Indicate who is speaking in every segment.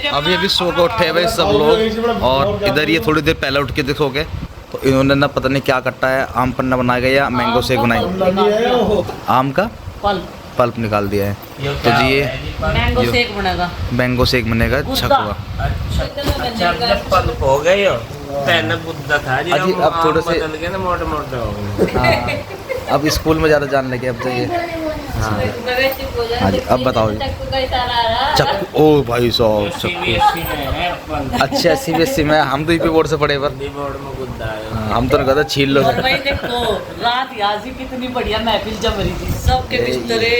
Speaker 1: अभी अभी सो के उठे भाई सब लोग, और इधर ये थोड़ी देर पहले उठ के देखो गए तो इन्होंने ना पता नहीं क्या कट्टा है, आम पन्ना बनाया गया या मैंगो शेक बनाई, आम का पल्प निकाल दिया है। तो जी ये मैंगो शेक बनेगा छकवा।
Speaker 2: पल्प हो गई हो पहले बुद्धा था जी,
Speaker 1: अब थोड़े से
Speaker 2: बदल गए ना, मोटे मोटे हो गए।
Speaker 1: अब स्कूल में ज़्यादा जान लगे अब तो ये। हाँ जी, अब बताओ चक्कू। ओ भाई साहब चक्कू, अच्छा CBSE में, हम तो यूपी बोर्ड से पढ़े पर हम तो कहते छील लो।
Speaker 3: देखो रात याजी कितनी बढ़िया महफिल जम रही थी, सबके बिस्तरे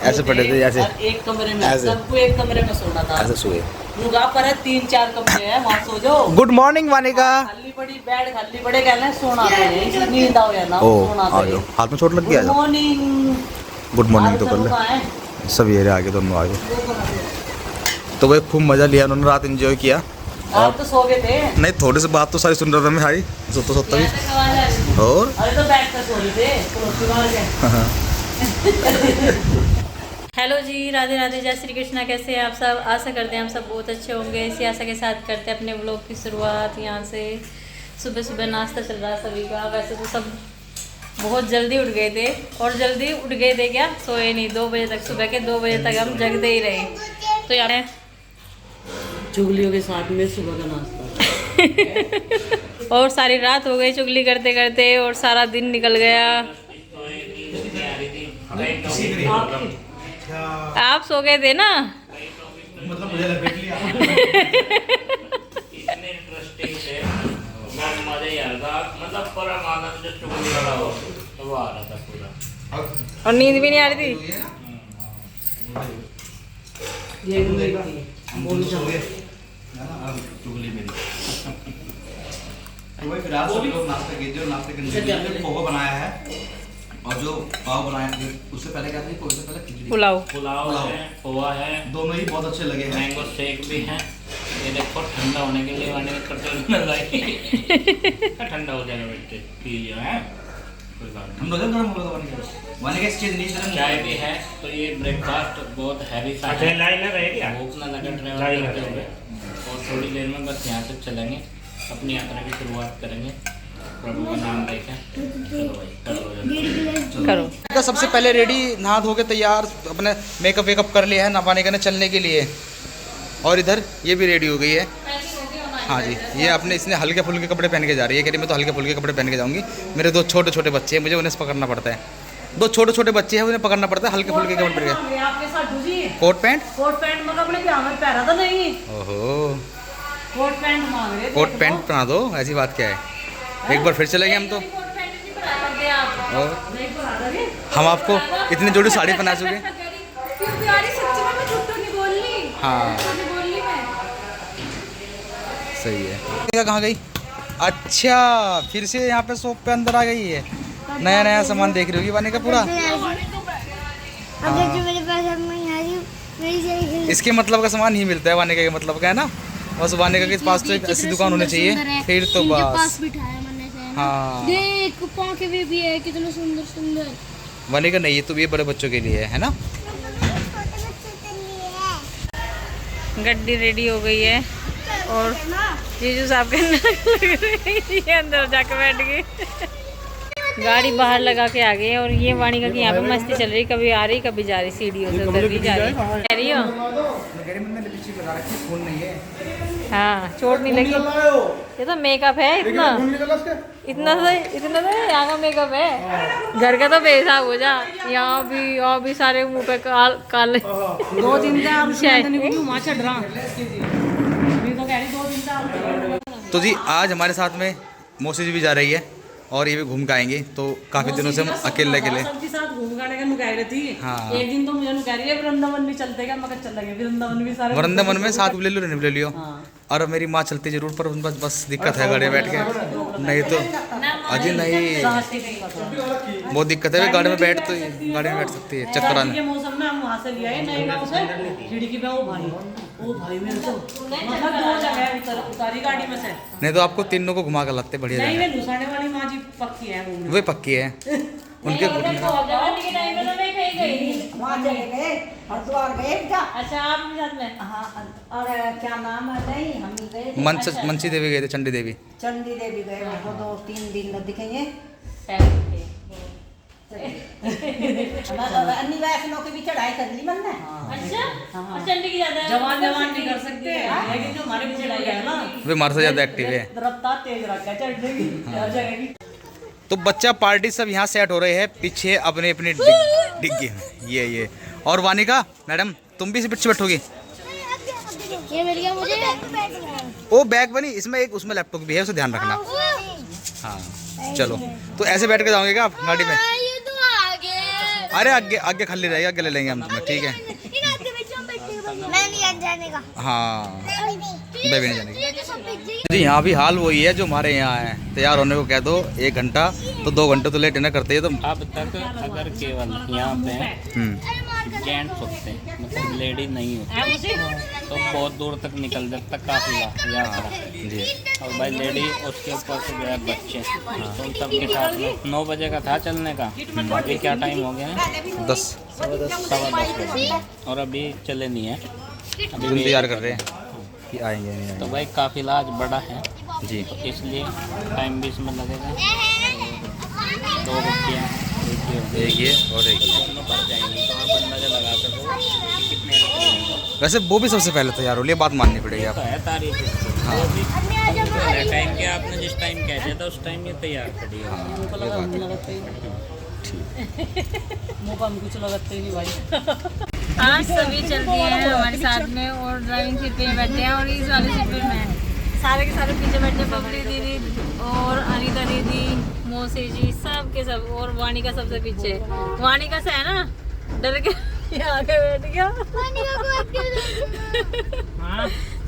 Speaker 1: ऐसे पड़े थे जैसे
Speaker 3: एक कमरे में, सबको एक कमरे में सोना था।
Speaker 1: ऐसे सोए
Speaker 3: मुर्गा पर है 3-4 कमरे हैं, वहाँ सो जाओ।
Speaker 1: Good morning Vanika.
Speaker 3: खाली पड़ी बेड, खाली पड़े कहना सोना है, इसी नींद आओ या ना सोना
Speaker 1: आ जाओ, हाथ में चोट लग गया।
Speaker 3: गुड मॉर्निंग,
Speaker 1: गुड मॉर्निंग तो कर ले, सब ये रहे आगे, दोनों आगे। तो भाई खूब मजा लिया उन्होंने, रात एंजॉय किया।
Speaker 3: आप तो सो गए थे?
Speaker 1: नहीं, थोड़ी सी बात तो सारी सुन रहा था मैं, हाई सोता भी। और
Speaker 3: अरे तो बैठ कर सो रहे थे।
Speaker 4: हेलो जी, राधे राधे, जय श्री कृष्णा। कैसे हैं आप सब? आशा करते हैं हम सब बहुत अच्छे होंगे। इसी आशा के साथ करते हैं अपने व्लॉग की शुरुआत। यहाँ से सुबह सुबह नाश्ता चल रहा है सभी का। वैसे तो सब बहुत जल्दी उठ गए थे, और जल्दी उठ गए थे क्या, सोए नहीं। 2 बजे तक, सुबह के 2 बजे तक हम जगते ही रहे। तो यार
Speaker 3: चुगलियों के साथ में सुबह का नाश्ता
Speaker 4: और सारी रात हो गई चुगली करते करते, और सारा दिन निकल गया। आप सो गए थे ना?
Speaker 1: मतलब मुझे लपेट लिया।
Speaker 2: इतने इंटरेस्टिंग थे, बहुत मजा ही आ रहा था, मतलब पूरा माना जो चुगली वाला हो वो आ रहा था पूरा,
Speaker 4: और नींद भी नहीं आ रही थी।
Speaker 3: ये
Speaker 1: चुगली मेरी। वही फिर आज सभी लोग नाश्ता कीजिए, और नाश्ते के लिए पोहा बनाया है, और जो पाव बनाया उससे पहले क्या था, पोहे से पहले खिचड़ी,
Speaker 2: पुलाव है, पोहा है,
Speaker 1: दोनों ही बहुत अच्छे लगे हैं।
Speaker 2: मैंगो शेक भी है। ये देखो ठंडा होने के लिए वाने का कटोरी में लगाई, ठंडा हो जाएगा बेटे, पी लियो है, कोई बात नहीं।
Speaker 1: हम रोज़ गर्म हो गया वाने के चीज नहीं तरह
Speaker 2: चाय भी है। तो ये ब्रेकफास्ट बहुत हैवी सा है, भूख ना लगे ट्रैवल करते हुए। और थोड़ी देर में बस यहाँ से चलेंगे, अपनी यात्रा की शुरुआत करेंगे, प्रभु का नाम लेके। चलो भाई
Speaker 4: करो।
Speaker 1: सबसे पहले रेडी, नहा धो के तैयार, अपने मेकअप वेकअप कर लिया है, नहाने का चलने के लिए। और इधर ये भी रेडी हो गई है। हाँ जी, ये अपने इसने हल्के फुल्के कपड़े पहन के जा रही है, कह रही मैं तो हल्के फुल्के कपड़े पहन के जाऊँगी। मेरे 2 छोटे छोटे बच्चे हैं, मुझे उन्हें पकड़ना पड़ता है। 2 छोटे छोटे बच्चे हैं, उन्हें पकड़ना पड़ता है, हल्के फुल्के कपड़े पहन के।
Speaker 3: आपके साथ जी
Speaker 1: कोट पैंट
Speaker 3: मगर अपने ब्याह में पहना तो नहीं।
Speaker 1: ओहो,
Speaker 3: कोट पैंट मांग रहे थे।
Speaker 1: कोट पैंट पहना दो, ऐसी बात क्या है। एक बार फिर चलेंगे हम तो, और हम आपको इतनी जोड़ी साड़ी पहना चुके। हाँ सही है। कहाँ गई? अच्छा, फिर से यहाँ पे शॉप पे अंदर आ गई है, नया नया सामान देख रही होगी वाने का पूरा। इसके मतलब का सामान ही मिलता है वाने का मतलब का, है ना। बस वाने का के पास तो एक ऐसी दुकान होनी चाहिए, फिर तो बस। हाँ
Speaker 5: देख पंखे भी है, कितने सुंदर सुंदर।
Speaker 1: वाने का नहीं, ये तो ये बड़े बच्चों के लिए है ना।
Speaker 4: गड्डी रेडी हो गई है, और जीजू साहब के ये अंदर जाकर बैठ गए। गाड़ी बाहर लगा के आ गए, और ये वाणी का कि यहाँ पे मस्ती चल रही, कभी आ रही कभी जा रही, सीढ़ियों से उधर भी जा रही। कह रही हो? हाँ, चोट नहीं लगी। ये तो मेकअप है, इतना इतना तो यहाँ का मेकअप है। घर का तो बेहिसाब हो जा, यहाँ भी सारे मुंह पे काले।
Speaker 3: 2 दिन
Speaker 1: तो जी आज हमारे साथ में मौसी जी भी जा रही है, और ये भी घूम के आएंगे। तो काफी दिनों से हम अकेले
Speaker 3: सबके साथ घूम गाने का कह रही थी।
Speaker 1: हाँ।
Speaker 3: एक दिन तो मुझे कह रही है वृंदावन भी चलते क्या, मैं चल लगे वृंदावन भी सारे।
Speaker 1: वृंदावन में साथ ले लो, ले लियो।
Speaker 3: हाँ।
Speaker 1: और मेरी माँ चलती जरूर, पर बस दिक्कत है गाड़ी में बैठ के, नहीं तो अजी नहीं, बहुत दिक्कत है गाड़ी में बैठ, तो गाड़ी में बैठ सकती है चक्कर आने
Speaker 3: के मौसम में। हम वहाँ से लिया है नए गाँव से खिड़की पे, ओ भाई मेरे को मतलब 2 जगह उतारी गाड़ी में से।
Speaker 1: नहीं तो आपको तीनों को घुमा कर लगते बढ़िया।
Speaker 3: नहीं, वे लुसाने वाली माँ जी पक्की है,
Speaker 1: वे पक्की है उनके।
Speaker 6: वहाँ चले गए हरिद्वार गए क्या?
Speaker 4: अच्छा आप भी साथ में?
Speaker 6: हाँ और क्या नाम है नहीं हम ही गए थे।
Speaker 1: मंची देवी गए थे, चंडी देवी।
Speaker 6: चंडी देवी गए वहाँ तो 2-3 दिन दिखेंगे। अन्य वैष्णो की भी चढ़ाई कर ली मैंने।
Speaker 4: अच्छा और चंडी की ज्यादा
Speaker 3: जवान नहीं कर सकते लेकिन जो हमारे पीछे लग गए ना
Speaker 1: वे हमारे से ज्यादा एक्टिव है।
Speaker 3: रफ्तार तेज रखा चढ़ने की हर जगह की।
Speaker 1: तो बच्चा पार्टी सब यहाँ सेट हो रहे हैं पीछे अपने अपने डिग्गी में। ये और वानिका मैडम तुम भी इसी पीछे बैठोगी?
Speaker 5: ये मिल गया मुझे।
Speaker 1: ओ बैग बनी इसमें एक, उसमें लैपटॉप भी है, उसे ध्यान रखना। हाँ चलो तो ऐसे बैठ के जाओगे क्या आप गाड़ी में?
Speaker 5: ये तो आगे।
Speaker 1: अरे आगे आगे खाली रहेगा, आगे ले लेंगे हम तुम्हें, ठीक है?
Speaker 5: मैं नहीं जाने का।
Speaker 1: हाँ बेबी नहीं जाने
Speaker 5: ये तो सब बिक जाएगी।
Speaker 1: जी। यहाँ भी हाल वही है जो हमारे यहाँ है, तैयार होने को कह दो 1 घंटा तो 2 घंटे तो लेट ना करते हैं। तो
Speaker 2: अब तक अगर केवल यहाँ पे जेंट्स होते हैं मतलब लेडी नहीं होती तो बहुत दूर तक निकल जाता काफिला यात्रा
Speaker 1: जी।
Speaker 2: और भाई लेडी उसके ऊपर से जो है बच्चे तो उन सबके साथ में 9 बजे का था चलने का। अभी क्या टाइम हो गया है?
Speaker 1: 10
Speaker 2: 10:15 बजे और अभी चले नहीं है। अभी भी
Speaker 1: इंतजार कर रहे हैं कि आएंगे नहीं
Speaker 2: तो
Speaker 1: आएंगे।
Speaker 2: भाई काफिला आज बड़ा है
Speaker 1: जी
Speaker 2: तो इसलिए टाइम भी इसमें लगेगा। 2 बच्चियाँ
Speaker 1: एक ये और एक ये।
Speaker 2: दोनों भर जाएंगी तो आप अंदाजा लगा सको कि कितने आदमी होंगे।
Speaker 1: वैसे वो भी सबसे पहले तैयार हो लिया, बात माननी पड़ेगी
Speaker 2: तो
Speaker 1: आप।
Speaker 2: है तारीफ इसकी।
Speaker 1: हाँ।
Speaker 2: वो भी टाइम के आपने जिस टाइम कह दिया था उस टाइम ये तैयार खड़ी है।
Speaker 3: मौका में कुछ लगाते ही नहीं भाई।
Speaker 4: आज सभी चल दिए हैं हमारे साथ में और ड्राइविंग सीट पे बैठे हैं और इस वाले सीट पे मैं सारे के सारे पीछे बैठे, बबली दीदी और अनीता दीदी, मौसी जी सब के सब और वानिका सबसे पीछे। वानिका से है ना डर के यहाँ के बैठ गया।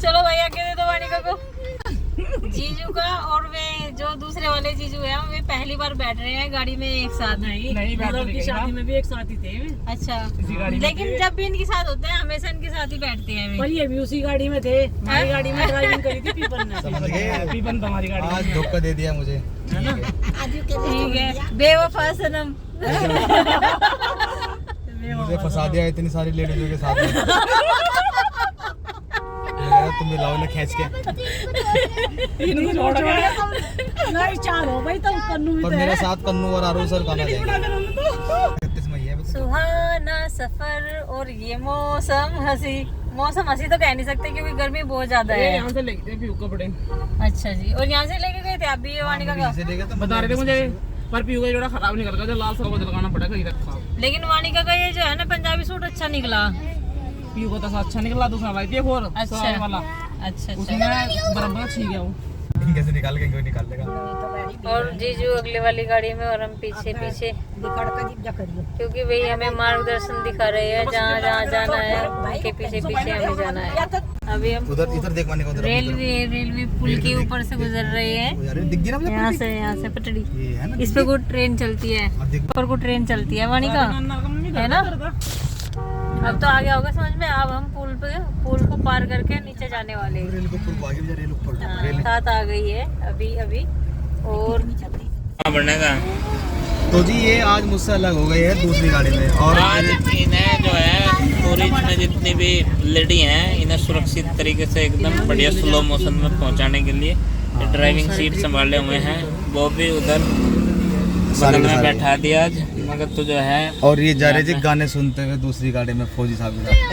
Speaker 4: चलो भाई आगे दे दो वानिका को। जीजू का और वे जो दूसरे वाले जीजू हैं वे पहली बार बैठ रहे हैं गाड़ी में एक साथ।
Speaker 3: नहीं गौरव की शादी में भी एक साथ ही थे।
Speaker 4: अच्छा लेकिन जब भी इनके साथ होते हैं हमेशा इनके साथ ही बैठते हैं वे।
Speaker 3: पर ये भी उसी गाड़ी में थे। हमारी गाड़ी में ड्राइविंग करी थी पीपन ने। पीपन तो हमारी गाड़ी
Speaker 1: आज धोखा दे दिया मुझे।
Speaker 4: ठीक है बेवफा सनम।
Speaker 1: मुझे फंसा दिया इतनी सारी लेडीजों के साथ। तुम मिलाओ ना खींच के।
Speaker 3: नहीं चार हो भाई तुम कन्नू भी
Speaker 1: पर मेरे साथ कन्नू और आरू सर गाना देंगे।
Speaker 4: सुहाना सफर और ये मौसम हंसी। मौसम हंसी तो कह नहीं सकते क्योंकि गर्मी बहुत ज्यादा है।
Speaker 3: यहाँ से लेके थे पीयू कपड़े।
Speaker 4: अच्छा जी और यहाँ से लेके गए थे आप भी ये वानिका का?
Speaker 3: बता रहे थे मुझे पर पीयू का जोड़ा खराब निकल गया, जो लाल सा लगाना पड़ेगा इधर का।
Speaker 4: लेकिन वानिका का ये जो है ना पंजाबी सूट अच्छा निकला।
Speaker 3: पीयू को तो अच्छा निकला, दूसरा भाई थे और
Speaker 4: अच्छा
Speaker 3: वाला
Speaker 4: अच्छा
Speaker 3: उसमें बराबर छीन गया वो।
Speaker 1: कैसे निकाल के निकाल देगा।
Speaker 4: और जीजू अगले वाली गाड़ी में और हम पीछे पीछे क्योंकि भाई हमें मार्गदर्शन दिखा रहे हैं जहाँ जहाँ जाना है उनके पीछे पीछे हमें जाना है। अभी हम
Speaker 1: उधर इधर देख माने को उधर
Speaker 4: रेलवे पुल के ऊपर से गुजर रहे हैं। यहाँ से पटड़ी इस पे को ट्रेन चलती है, ऊपर को ट्रेन चलती है वानिका है ना। अब तो आ गया होगा समझ में। अब हम पुल को पार करके नीचे जाने वाले हैं। साथ आ गई है अभी और
Speaker 2: बनेगा।
Speaker 1: तो जी ये आज मुझसे अलग हो गई है दूसरी गाड़ी में। और
Speaker 2: आज इन्हें जो है टूरिस्ट में जितनी भी लेडी हैं इन्हें सुरक्षित तरीके से एकदम बढ़िया स्लो मोशन में पहुंचाने के लिए ड्राइविंग सीट संभाले हुए हैं। वो भी उधर बगल में बैठा दिया आज मगर तो जो है।
Speaker 1: और ये जा रहे जी गाने सुनते हुए दूसरी गाड़ी में फौजी साहब के साथ।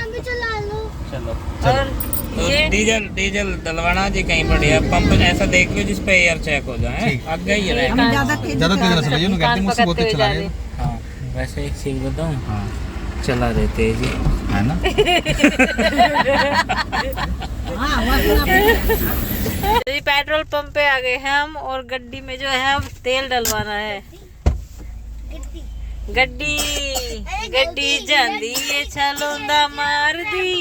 Speaker 2: चलो
Speaker 4: और
Speaker 2: तो
Speaker 4: ये
Speaker 2: डीजल डलवाना जी कहीं बढ़िया पंप ऐसा देख लो जिस पे एयर चेक हो जाए। आगे ही रहे
Speaker 1: ज्यादा तेज ना चलाइए, उन्होंने कहते हैं मुझसे बहुत तेज चला रहे हैं।
Speaker 2: हाँ वैसे एक चीज बताऊँ चला रहे थे जी
Speaker 1: है ना।
Speaker 4: जी पेट्रोल पंप पे आ गए हैं हम और गड्डी में जो है अब तेल डलवाना है। गड्डी जांदी ये छलोंदा मार दी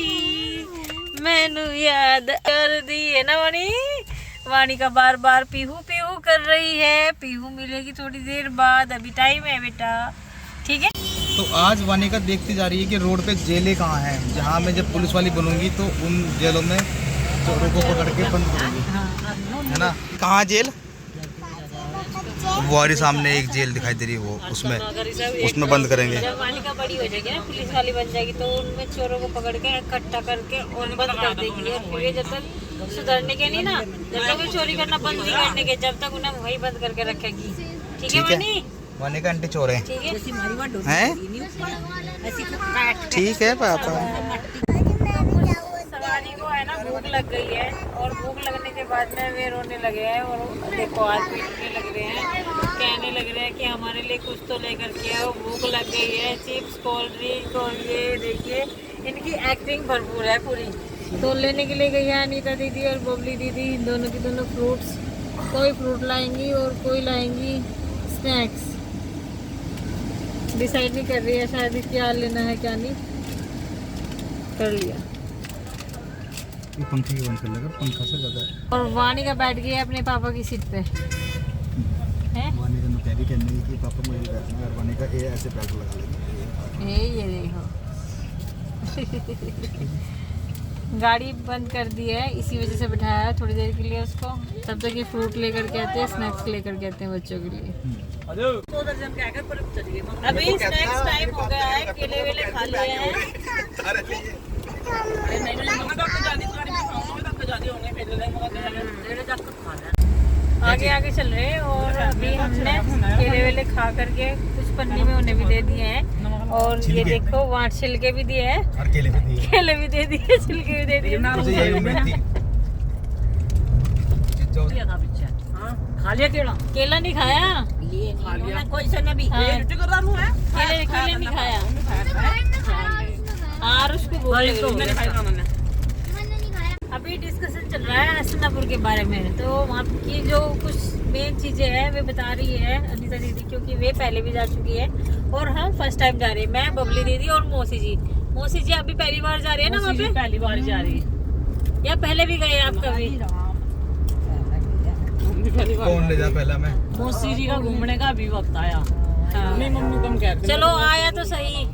Speaker 4: मैनू याद कर दी है ना वाणी का बार बार पीहू पीहू कर रही है। पीहू मिलेगी थोड़ी देर बाद, अभी टाइम है बेटा ठीक है।
Speaker 1: तो आज वानिका देखती जा रही है कि रोड पे जेलें कहाँ हैं, जहाँ मैं जब पुलिस वाली बनूंगी तो उन जेलों में चोरों को पकड़ के बंद करूंगी, है ना। कहाँ जेल? वो हमारे सामने एक जेल दिखाई दे रही है, वो उसमें बंद करेंगे।
Speaker 4: जब वानिका बड़ी हो जाएगी ना, पुलिस वाली बन जाएगी, तो उनमें चोरों को पकड़ के इकट्ठा करके और बंद कर देगी। और फिर ये जब तक सुधरने के नहीं ना, जब तक वो चोरी करना बंद नहीं करने के, जब तक उन्हें वही बंद करके रखेगी। ठीक है वानी?
Speaker 1: वानिका आंटी चोर है,
Speaker 4: ठीक है।
Speaker 1: ठीक है पापा।
Speaker 4: सवारी को है ना भूख लग गई है, और भूख लगने के बाद में वे रोने लगे हैं, और देखो हाथ पीटने लग रहे हैं, कहने लग रहे हैं कि हमारे लिए कुछ तो लेकर के आओ, भूख लग गई है, चिप्स, कोल्ड ड्रिंक। और ये देखिए इनकी एक्टिंग भरपूर है पूरी। तो लेने के लिए गई है अनीता दीदी और बबली दीदी, दोनों की दोनों फ्रूट्स। कोई फ्रूट लाएंगी और कोई लाएंगी स्नैक्स। डिसाइड नहीं कर रही है शायद क्या लेना है क्या नहीं। कर लिया।
Speaker 1: ये पंखे की बंद कर लेगा, पंखा से ज़्यादा। और
Speaker 4: वानी का बैठ गई है अपने पापा की सीट पे। हैं?
Speaker 1: वानी का नुकैरी कहने की कि पापा मुझे बैठना है, और वानी का ये ऐसे पैर को लगा लेंगे।
Speaker 4: ये देखो गाड़ी बंद कर दी है, इसी वजह से बिठाया है थोड़ी देर के लिए उसको। तब तक ये फ्रूट लेकर के आते हैं, स्नैक्स लेकर के आते हैं बच्चों के लिए। अभी स्नैक्स टाइम हो गया है, केले वेले खा लिए हैं। आगे आगे चल रहे हैं, और अभी हमने केले वेले खा करके कुछ पन्नी में उन्हें भी दे दिए हैं। और ये देखो वहाँ छिलके भी दिए हैं,
Speaker 1: और केले भी दिए,
Speaker 4: केले भी दे दिए, छिलके भी दे दिए।
Speaker 1: मुझे यही उम्मीद थी।
Speaker 3: खा लिया केला?
Speaker 4: केला नहीं खाया,
Speaker 3: खा लिया कोई से ने भी।
Speaker 4: हाँ।
Speaker 3: ये रुटी कर रहा हूं है।
Speaker 4: केले नहीं खाया। और उसको बोल
Speaker 3: मैंने खाया उन्होंने।
Speaker 4: अभी डिस्कशन चल रहा है हसनापुर के बारे में। तो वहाँ की जो कुछ मेन चीजें हैं वे बता रही है अनीता दीदी, क्योंकि वे पहले भी जा चुकी है और हम फर्स्ट टाइम जा रहे हैं। मैं, बबली दीदी और मौसी जी। मौसी जी अभी पहली बार जा रही है ना वहाँ पे?
Speaker 3: पहली बार जा रही है
Speaker 4: या पहले भी गए आप कभी?
Speaker 1: कौन ले जा पहला मैं?
Speaker 3: मौसी जी का घूमने का अभी वक्त आया।
Speaker 4: हाँ।
Speaker 3: नहीं मम्मी कम कहते।
Speaker 4: चलो आया तो सही,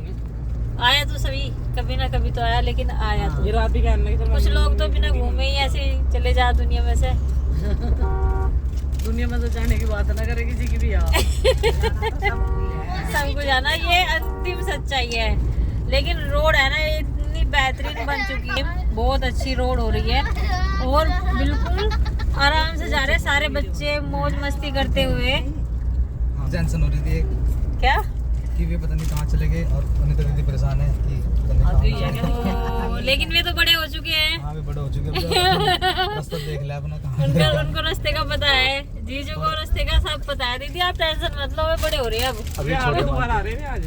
Speaker 4: आया तो सही, कभी ना कभी तो आया, लेकिन आया तो।
Speaker 3: ये रात भी कहने लगे
Speaker 4: कुछ लोग तो बिना घूमे ही ऐसे ही चले जा दुनिया में से।
Speaker 3: दुनिया में तो जाने की बात ना करे किसी की भी यार।
Speaker 4: सबको जाना, ये अंतिम सच्चाई है। लेकिन रोड है ना, ये इतनी बेहतरीन बन चुकी है, बहुत अच्छी रोड हो रही है, और बिल्कुल आराम से जा रहे हैं सारे बच्चे मौज मस्ती करते हुए।
Speaker 1: टेंशन हो रही थी एक
Speaker 4: क्या
Speaker 1: कि वे पता नहीं कहाँ चले गए, और अनीता दीदी परेशान है कि पता नहीं कहाँ
Speaker 4: तो, लेकिन वे तो बड़े हो चुके हैं।
Speaker 1: हाँ, वे बड़े हो चुके हैं, रास्ता देख लिया अपना कहाँ।
Speaker 4: उनको रास्ते का पता है, जीजू को रास्ते का सब पता है। दीदी आप टेंशन मत लो, वे बड़े हो रहे हैं अब।
Speaker 1: अभी छोटे
Speaker 3: दोबारा आ रहे हैं आज।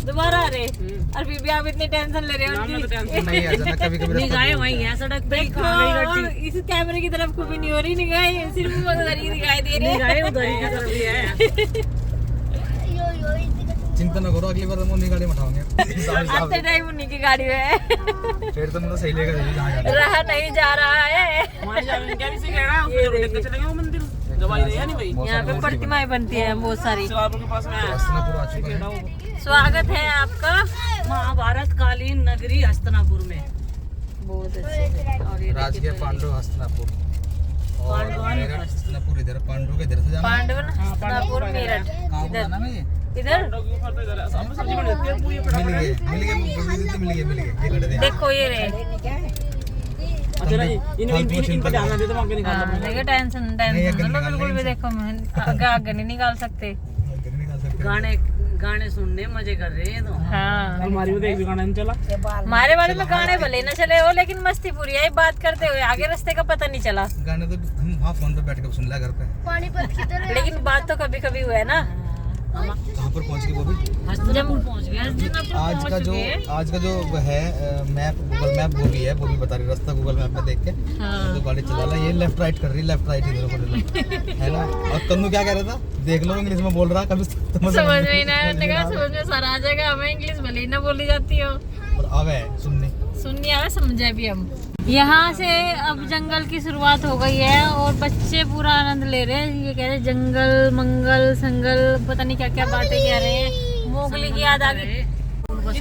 Speaker 4: दोबारा आ रहे, और फिर भी आप इतनी टेंशन ले रहे हो उनकी।
Speaker 1: नहीं आ जाना, कभी कभी
Speaker 3: निगाहें वही है सड़क पे।
Speaker 4: देखो, और इस कैमरे की तरफ को भी नहीं हो रही निगाहें, सिर्फ उधर ही दिखाई दे रही है।
Speaker 3: निगाहें उधर ही की तरफ ही है।
Speaker 1: चिंता न करो, अगली बार हम उन्हीं गाड़ी में उठाओगे।
Speaker 4: आते टाइम उन्हीं की गाड़ी में है।
Speaker 1: फिर तो मुझे सही लेगा जहाँ जाना।
Speaker 4: रहा नहीं जा रहा है।
Speaker 3: वहाँ जाने क्या भी सीखेगा, उधर लेकर चलेंगे वो मंदिर। दवाई नहीं है नहीं भाई।
Speaker 4: यहाँ पे प्रतिमाएं बनती है बहुत सारी।
Speaker 3: सिलापुर के पास में है।
Speaker 1: हस्तिनापुर आ चुका है।
Speaker 4: स्वागत है आपका
Speaker 3: महाभारत कालीन नगरी हस्तिनापुर में।
Speaker 4: बहुत अच्छे। और ये
Speaker 1: राजकीय पांडव हस्तिनापुर, और मेरठ हस्तिनापुर इधर, पांडव के इधर से जाना।
Speaker 4: पांडवन हस्तिनापुर मेरठ
Speaker 1: कहाँ को जाना है ये?
Speaker 4: इधर
Speaker 3: सब्जी बनी होती है पूरी
Speaker 1: मिल गए ये खड़े थे।
Speaker 4: देखो ये रहे।
Speaker 3: अच्छा इन पर ध्यान दे तो आगे निकाल
Speaker 4: हाँ, देखो टेंशन लो बिल्कुल भी। देखो आगे आगे नहीं निकाल सकते।
Speaker 3: गाने सुनने मजे कर रहे हैं तो।
Speaker 4: हाँ,
Speaker 3: हमारी भी देख भी गाना नहीं चला।
Speaker 4: हमारे बारे में गाने भले न चले हो, लेकिन मस्ती पूरी है। बात करते हुए आगे रास्ते का पता नहीं चला।
Speaker 1: गाने तो हम वहाँ फोन पे बैठ के सुन लिया घर पे।
Speaker 5: पानीपत की तरह
Speaker 4: लेकिन बात तो कभी कभी हुआ है ना।
Speaker 1: कहाँ पर पहुँच गई वो भी?
Speaker 3: हस्तिनापुर पहुंच गए।
Speaker 1: आज का जो है मैप, गूगल मैप वो भी है, वो भी बता रही रास्ता गूगल मैप में देख के।
Speaker 4: हाँ।
Speaker 1: तो गाड़ी चला रहा, ये लेफ्ट राइट कर रही, लेफ्ट राइट इधर को है ना। और कन्नू क्या कह रहा था, देख लो इंग्लिश में बोल रहा, कभी
Speaker 4: समझ में ही नहीं आया। समझ में सारा आ जाएगा, हमें इंग्लिश भले ही ना बोली जाती हो।
Speaker 1: और आवे
Speaker 4: सुननी आवे, समझे भी हम। यहाँ से अब जंगल की शुरुआत हो गई है, और बच्चे पूरा आनंद ले रहे हैं। ये कह रहे हैं जंगल मंगल संगल, पता नहीं क्या क्या बातें कह रहे हैं। मोगली की याद आ गई।
Speaker 5: बोले मुझे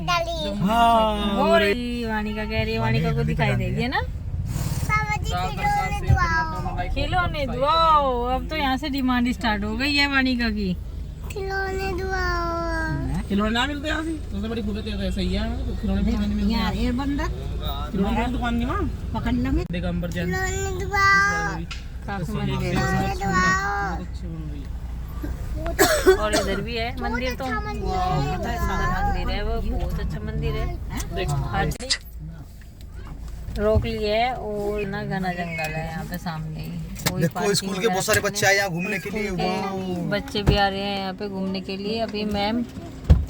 Speaker 5: डाली
Speaker 4: वो रही वानिका, कह रही है वानिका को दिखाई देगी, है ना?
Speaker 5: पापा जी
Speaker 4: खिलौने दुआओ। अब तो यहाँ से डिमांड स्टार्ट हो गई है वानिका की।
Speaker 5: खिलौने दुआओ।
Speaker 3: खिलौने ना मिलते यहाँ से, सबसे बड़ी खूबियत ये सही है, खिलौने भी नहीं मिलते
Speaker 6: यार ये बंदा
Speaker 3: खिलौने की दुकान नहीं वहाँ
Speaker 6: पकड़ लेंगे।
Speaker 3: दिगंबर जैन
Speaker 5: खिलौने दुआओ।
Speaker 4: काफी मंदिर है।
Speaker 5: खिलौने दुआओ।
Speaker 3: अच्छी बन रही है।
Speaker 4: और इधर भी है मंदिर, तो वाह कितना सुंदर मंदिर है वो, बहुत अच्छा मंदिर है। हर चीज रोक ली है और ना घना जंगल है यहाँ पे सामने ही। कोई
Speaker 1: देखो
Speaker 4: पार्किंग
Speaker 1: स्कूल के बहुत सारे बच्चे आए यहाँ घूमने के लिए।
Speaker 4: के बच्चे भी आ रहे हैं यहाँ पे घूमने के लिए। अभी मैम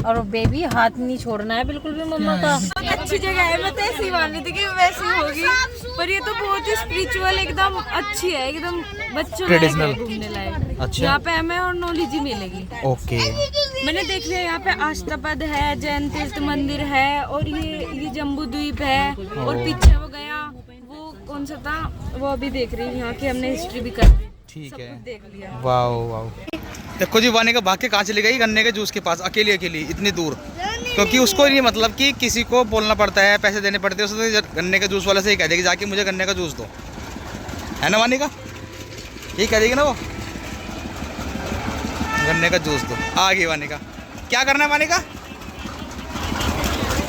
Speaker 4: और बेबी हाथ नहीं छोड़ना है बिल्कुल भी मम्मा का।
Speaker 7: बहुत अच्छी जगह है, मैं तो ऐसी मान रही थी कि वैसी होगी, पर ये तो बहुत ही स्पिरिचुअल एकदम अच्छी है, एकदम बच्चों लायक है, घूमने लायक।
Speaker 1: अच्छा।
Speaker 7: यहाँ पे हमें और नॉलेज ही मिलेगी।
Speaker 1: ओके।
Speaker 7: मैंने देख लिया यहाँ पे अष्टपद है, जैन तीर्थ मंदिर है, और ये जम्बू द्वीप है, और पीछे वो गया वो कौन सा था वो अभी देख रही हूँ, यहाँ की हमने हिस्ट्री भी कर ली,
Speaker 1: ठीक
Speaker 7: सब
Speaker 1: है।
Speaker 7: कुछ देख लिया।
Speaker 1: वाह वाह। देखो जी वानिका भाग के कहाँ चली गई, गन्ने के जूस के पास अकेली अकेली इतनी दूर, क्योंकि उसको नहीं मतलब कि किसी को बोलना पड़ता है, पैसे देने पड़ते हैं। उसने गन्ने के जूस वाले से ही कह देगी जाके मुझे गन्ने का जूस दो, है ना वानिका? यही कह देगी ना वो, गन्ने का जूस दो। आ गई वानिका। क्या करना है वानिका?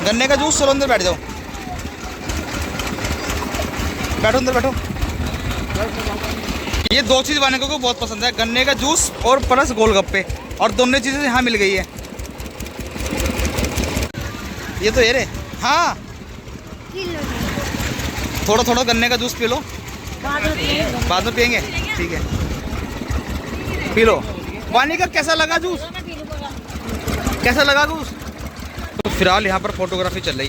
Speaker 1: गन्ने का जूस। चलो अंदर बैठ जाओ, बैठो अंदर बैठो। ये दो चीज़ वानिका को बहुत पसंद है, गन्ने का जूस और प्लस गोलगप्पे, और दोनों चीज़ें यहाँ मिल गई है। ये तो ये रे। हाँ थोड़ा थोड़ा गन्ने का जूस पी लो, बाद में पियेंगे, ठीक है पी लो। वानिका कैसा लगा जूस, कैसा लगा जूस? तो फिलहाल यहाँ पर फोटोग्राफी चल रही है।